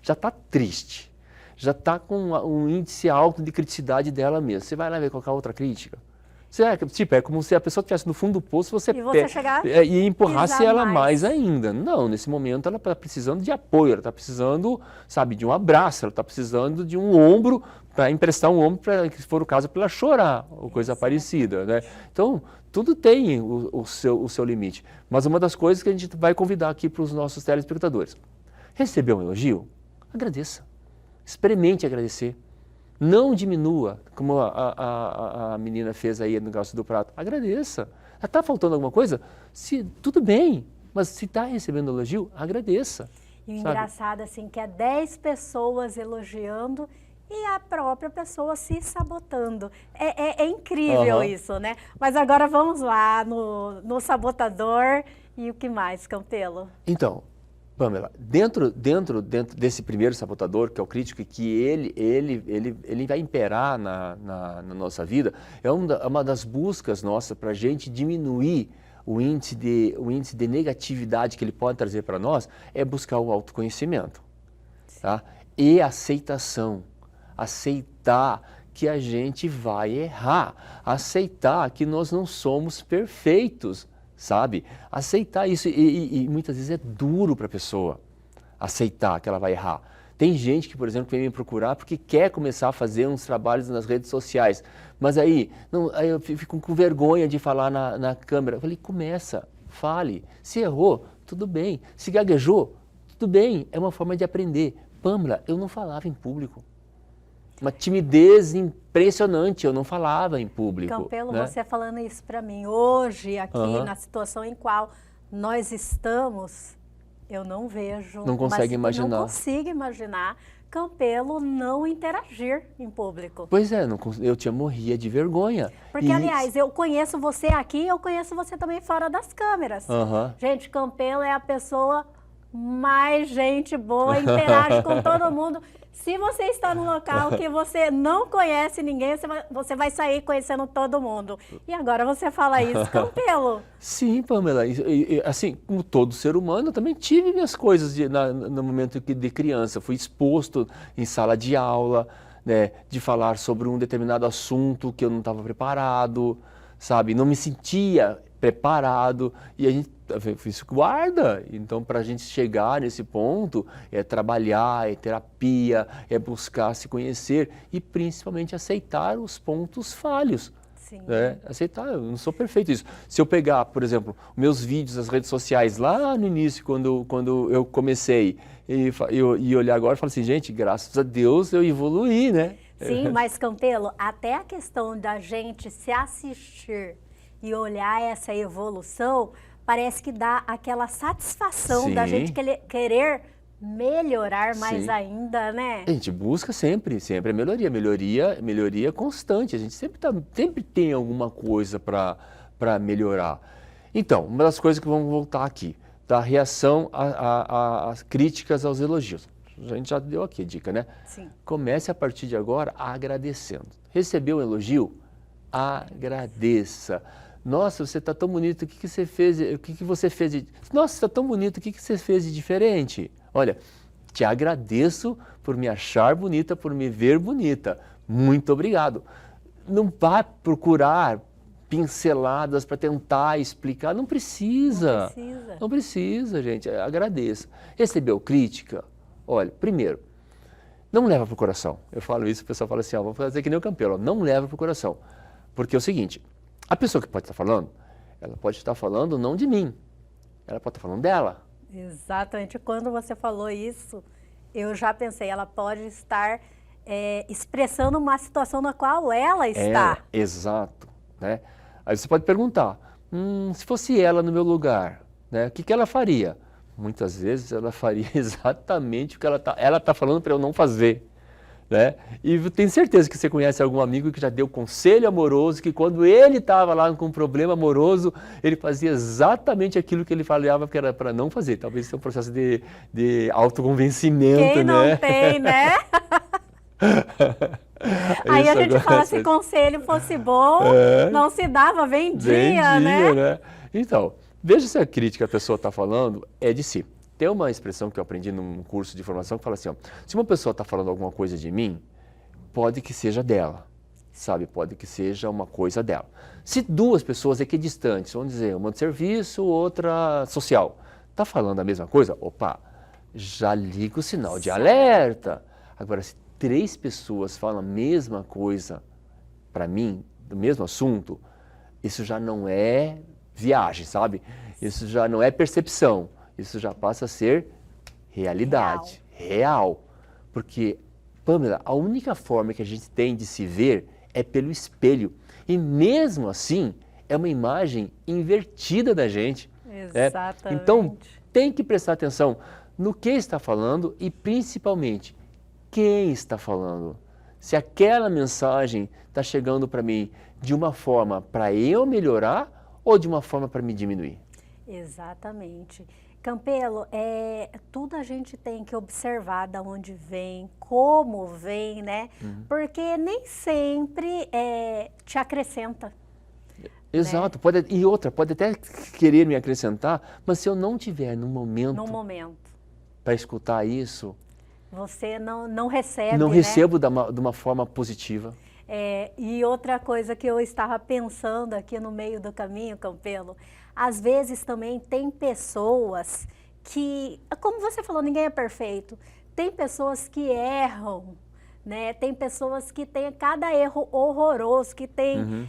já está triste, já está com um índice alto de criticidade dela mesma, você vai lá ver qualquer outra crítica? É como se a pessoa estivesse no fundo do poço e você chegar e empurrasse ela mais ainda. Não, nesse momento ela está precisando de apoio, ela está precisando, sabe, de um abraço, ela está precisando de um ombro, para emprestar um ombro, para, se for o caso, para ela chorar, ou coisa parecida, né? Então, tudo tem o seu limite. Mas uma das coisas que a gente vai convidar aqui para os nossos telespectadores. Recebeu um elogio? Agradeça. Experimente agradecer. Não diminua, como a menina fez aí no negócio do prato. Agradeça. Está faltando alguma coisa? Tudo bem, mas se está recebendo elogio, agradeça. E o engraçado assim, que é 10 pessoas elogiando e a própria pessoa se sabotando. É incrível isso, né? Mas agora vamos lá no sabotador e o que mais, Campelo? Então, Pamela, dentro desse primeiro sabotador, que é o crítico, que ele vai imperar na nossa vida, é uma das buscas nossas para a gente diminuir o índice de negatividade que ele pode trazer para nós, é buscar o autoconhecimento, tá? E aceitação. Aceitar que a gente vai errar, aceitar que nós não somos perfeitos, sabe? Aceitar isso, e muitas vezes é duro para a pessoa aceitar que ela vai errar. Tem gente que, por exemplo, vem me procurar porque quer começar a fazer uns trabalhos nas redes sociais, mas aí eu fico com vergonha de falar na câmera. Eu falei, começa, fale. Se errou, tudo bem. Se gaguejou, tudo bem. É uma forma de aprender. Pamela, eu não falava em público. Uma timidez impressionante, eu não falava em público. Campelo, né? você falando isso para mim hoje, aqui na situação em qual nós estamos, eu não vejo. Não consegue imaginar. Não consigo imaginar Campelo não interagir em público. Pois é, eu morria de vergonha. Porque, aliás, eu conheço você aqui, eu conheço você também fora das câmeras. Gente, Campelo é a pessoa mais gente boa, interage com todo mundo. Se você está num local que você não conhece ninguém, você vai sair conhecendo todo mundo. E agora você fala isso, Campelo. Sim, Pamela. Assim, como todo ser humano, eu também tive minhas coisas no momento de criança. Fui exposto em sala de aula, né, de falar sobre um determinado assunto que eu não estava preparado, sabe? Não me sentia preparado. E a gente isso guarda. Então, para a gente chegar nesse ponto, é trabalhar, é terapia, é buscar se conhecer e principalmente aceitar os pontos falhos. Sim. Né? Aceitar, eu não sou perfeito isso. Se eu pegar, por exemplo, meus vídeos nas redes sociais lá no início, quando eu comecei, e olhar agora e falar assim, gente, graças a Deus eu evoluí, né? Sim, mas Campelo, até a questão da gente se assistir e olhar essa evolução, parece que dá aquela satisfação da gente querer melhorar mais ainda, né? A gente busca sempre a melhoria constante. A gente sempre tem alguma coisa para melhorar. Então, uma das coisas que vamos voltar aqui, da reação às críticas aos elogios. A gente já deu aqui a dica, né? Sim. Comece a partir de agora agradecendo. Recebeu um elogio? Agradeça. Nossa, você está tão bonito, o que você fez? O que você fez de... Nossa, você está tão bonito, o que você fez de diferente? Olha, te agradeço por me achar bonita, por me ver bonita. Muito obrigado. Não vá procurar pinceladas para tentar explicar. Não precisa. Não precisa. Não precisa, gente. Agradeça. Recebeu crítica? Olha, primeiro, não leva para o coração. Eu falo isso, o pessoal fala assim, vou fazer que nem o Campelo. Não leva para o coração. Porque é o seguinte... A pessoa que pode estar falando, ela pode estar falando não de mim, ela pode estar falando dela. Exatamente. Quando você falou isso, eu já pensei, ela pode estar expressando uma situação na qual ela está. Exato. Né? Aí você pode perguntar, se fosse ela no meu lugar, né, o que ela faria? Muitas vezes ela faria exatamente o que ela está falando para eu não fazer. né? E tenho certeza que você conhece algum amigo que já deu conselho amoroso, que quando ele estava lá com um problema amoroso, ele fazia exatamente aquilo que ele falava que era para não fazer. Talvez seja um processo de autoconvencimento, Quem não né? tem, né? Aí a Isso gente agora- fala, se conselho fosse bom, não se dava, vendia, né? Então, veja se a crítica que a pessoa está falando é de si. Tem uma expressão que eu aprendi num curso de formação que fala assim, ó, se uma pessoa está falando alguma coisa de mim, pode que seja dela, sabe? Pode que seja uma coisa dela. Se duas pessoas equidistantes, vamos dizer, uma de serviço, outra social, está falando a mesma coisa, opa, já liga o sinal de alerta. Agora, se três pessoas falam a mesma coisa para mim, do mesmo assunto, isso já não é viagem, sabe? Isso já não é percepção, isso já passa a ser realidade, real. Porque, Pamela, a única forma que a gente tem de se ver é pelo espelho. E mesmo assim, é uma imagem invertida da gente. Exatamente. Então, tem que prestar atenção no que está falando e principalmente quem está falando. Se aquela mensagem está chegando para mim de uma forma para eu melhorar ou de uma forma para me diminuir. Exatamente. Campelo, tudo a gente tem que observar de onde vem, como vem, né? Porque nem sempre te acrescenta. Exato, pode, e outra, pode até querer me acrescentar, mas se eu não tiver no momento para escutar isso, você não recebe, não né? recebo de uma forma positiva. E outra coisa que eu estava pensando aqui no meio do caminho, Campelo, às vezes também tem pessoas que, como você falou, ninguém é perfeito. Tem pessoas que erram, né? Tem pessoas que têm cada erro horroroso, que tem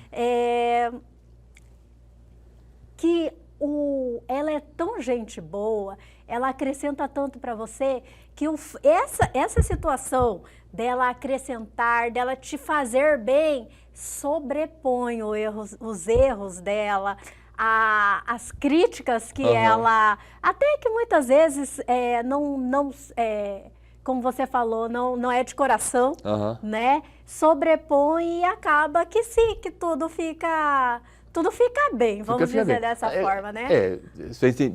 ela é tão gente boa, ela acrescenta tanto para você que essa situação dela acrescentar, dela te fazer bem, sobrepõe os erros dela, as críticas que ela, até que muitas vezes como você falou, não é de coração, né? Sobrepõe e acaba que sim, que tudo fica bem, vamos dizer dessa forma, né?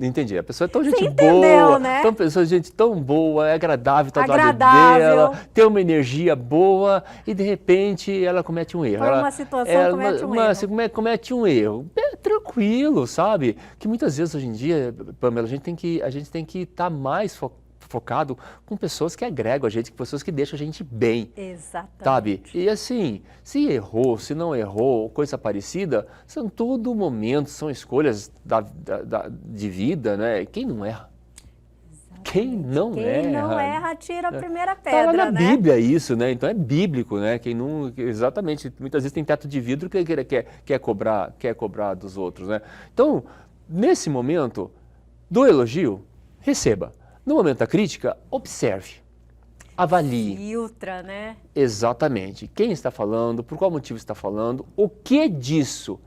Entendi. A pessoa é tão gente entendeu, boa, né? gente tão boa, é agradável, tá do lado dela, tem uma energia boa e de repente ela comete um erro. Por uma situação comete um erro. Tranquilo, sabe? Que muitas vezes hoje em dia, Pamela, a gente tem que estar mais focado com pessoas que agregam a gente, com pessoas que deixam a gente bem. Exatamente. Sabe? E assim, se errou, se não errou, coisa parecida, são tudo momentos, são escolhas de vida, né? Quem não erra? Exatamente. Quem não erra, tira a primeira pedra, tá lá na né? Bíblia isso, né? Então é bíblico, né? Quem não, exatamente, muitas vezes tem teto de vidro que quer cobrar dos outros, né? Então, nesse momento do elogio, receba. No momento da crítica, observe, avalie. Filtra, né? Exatamente. Quem está falando, por qual motivo está falando, o que disso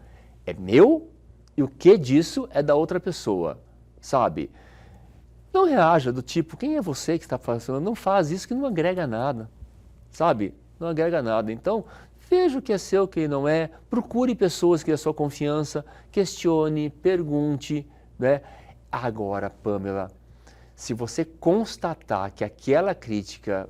é meu e o que disso é da outra pessoa, sabe? Não reaja do tipo, quem é você que está falando? Não faz isso que não agrega nada, sabe? Não agrega nada. Então, veja o que é seu, o que não é, procure pessoas que é sua confiança, questione, pergunte, né? Agora, Pamela, se você constatar que aquela crítica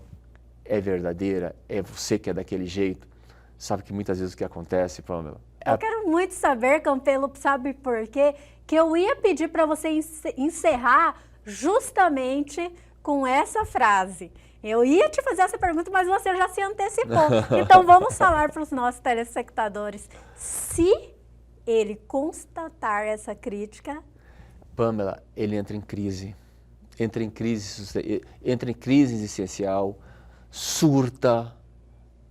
é verdadeira, é você que é daquele jeito, sabe que muitas vezes o que acontece, Pamela? Eu quero muito saber, Campelo, sabe por quê? Que eu ia pedir para você encerrar justamente com essa frase. Eu ia te fazer essa pergunta, mas você já se antecipou. Então vamos falar para os nossos telespectadores. Se ele constatar essa crítica... Pamela, ele entra em crise. Entra em crise existencial, surta,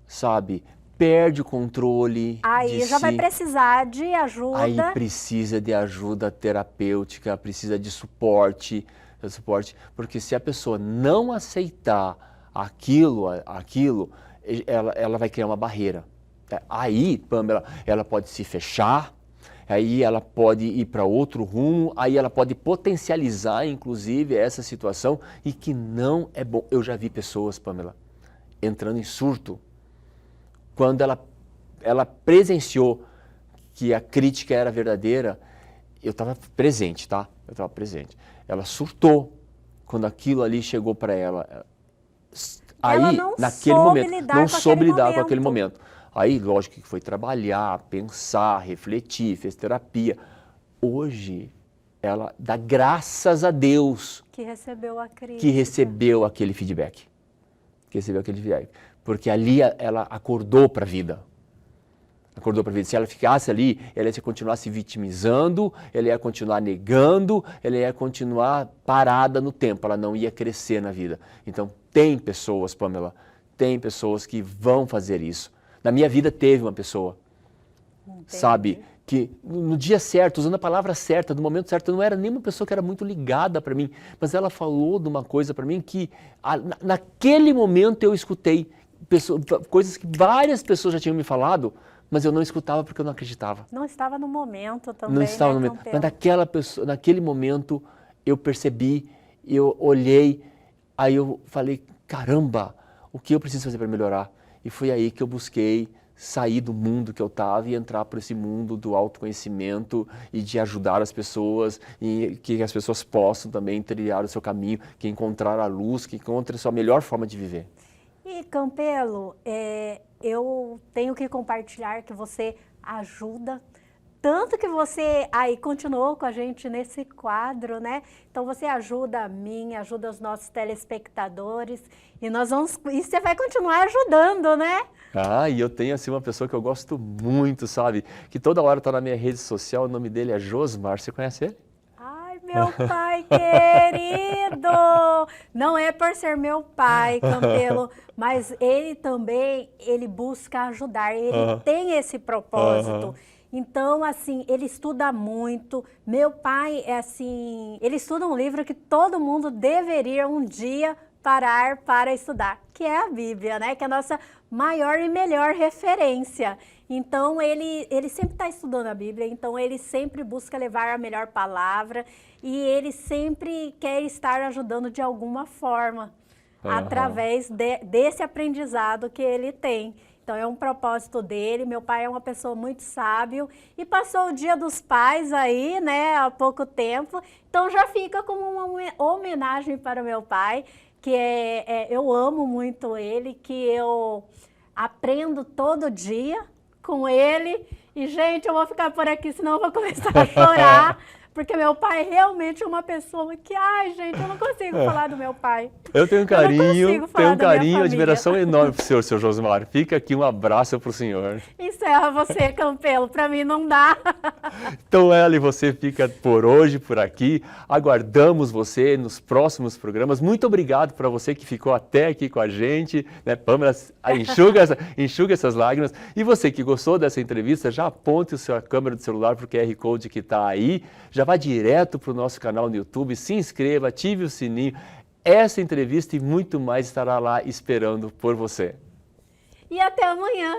sabe? Perde o controle. Aí já vai precisar de ajuda. Aí precisa de ajuda terapêutica, precisa de suporte, porque se a pessoa não aceitar aquilo, ela vai criar uma barreira. Aí, Pamela, ela pode se fechar, aí ela pode ir para outro rumo, aí ela pode potencializar, inclusive, essa situação e que não é bom. Eu já vi pessoas, Pamela, entrando em surto, quando ela presenciou que a crítica era verdadeira, eu estava presente, tá? Eu estava presente. Ela surtou quando aquilo ali chegou para ela. Aí, Ela não naquele soube momento, lidar não com soube aquele lidar com aquele momento. momento. Aí, lógico que foi trabalhar, pensar, refletir, fez terapia. Hoje, ela dá graças a Deus Que recebeu a crítica. que recebeu aquele feedback. Que recebeu aquele feedback. Porque ali ela acordou para a vida. Acordou para a vida. Se ela ficasse ali, ela ia continuar se vitimizando, ela ia continuar negando, ela ia continuar parada no tempo, ela não ia crescer na vida. Então, tem pessoas, Pamela, tem pessoas que vão fazer isso. Na minha vida teve uma pessoa, sabe, que no dia certo, usando a palavra certa, no momento certo, não era nenhuma pessoa que era muito ligada para mim, mas ela falou de uma coisa para mim que naquele momento eu escutei coisas que várias pessoas já tinham me falado, mas eu não escutava porque eu não acreditava. Não estava no momento também, Não estava né, no momento. Campelo? Mas naquele momento eu percebi, eu olhei, aí eu falei, caramba, o que eu preciso fazer para melhorar? E foi aí que eu busquei sair do mundo que eu estava e entrar para esse mundo do autoconhecimento e de ajudar as pessoas e que as pessoas possam também trilhar o seu caminho, que encontrar a luz, que encontre a sua melhor forma de viver. E, Campelo, eu tenho que compartilhar que você ajuda, tanto que você aí continuou com a gente nesse quadro, né? Então você ajuda a mim, ajuda os nossos telespectadores e você vai continuar ajudando, né? Ah, e eu tenho assim uma pessoa que eu gosto muito, sabe? Que toda hora está na minha rede social, o nome dele é Josmar, você conhece ele? Ai, meu pai querido! Não é por ser meu pai, Campelo, mas ele também, ele busca ajudar, ele tem esse propósito. Então, assim, ele estuda muito. Meu pai, ele estuda um livro que todo mundo deveria um dia parar para estudar, que é a Bíblia, né? Que é a nossa maior e melhor referência. Então, ele sempre está estudando a Bíblia, então ele sempre busca levar a melhor palavra e ele sempre quer estar ajudando de alguma forma, através desse aprendizado que ele tem. Então, é um propósito dele. Meu pai é uma pessoa muito sábio e passou o Dia dos Pais aí, né, há pouco tempo. Então, já fica como uma homenagem para o meu pai, que eu amo muito ele, que eu aprendo todo dia com ele. E, gente, eu vou ficar por aqui, senão eu vou começar a chorar. Porque meu pai é realmente uma pessoa que, ai, gente, eu não consigo falar do meu pai. Eu tenho um carinho, admiração família. enorme pro senhor, seu Josmar. Fica aqui um abraço pro senhor. Encerra você, Campelo, pra mim não dá. Então, ela e você fica por hoje, por aqui. Aguardamos você nos próximos programas. Muito obrigado para você que ficou até aqui com a gente. Né, Pamela, enxuga essas lágrimas. E você que gostou dessa entrevista, já aponte a sua câmera do celular para o QR Code que está aí. Já vá direto para o nosso canal no YouTube, se inscreva, ative o sininho. Essa entrevista e muito mais estará lá esperando por você. E até amanhã.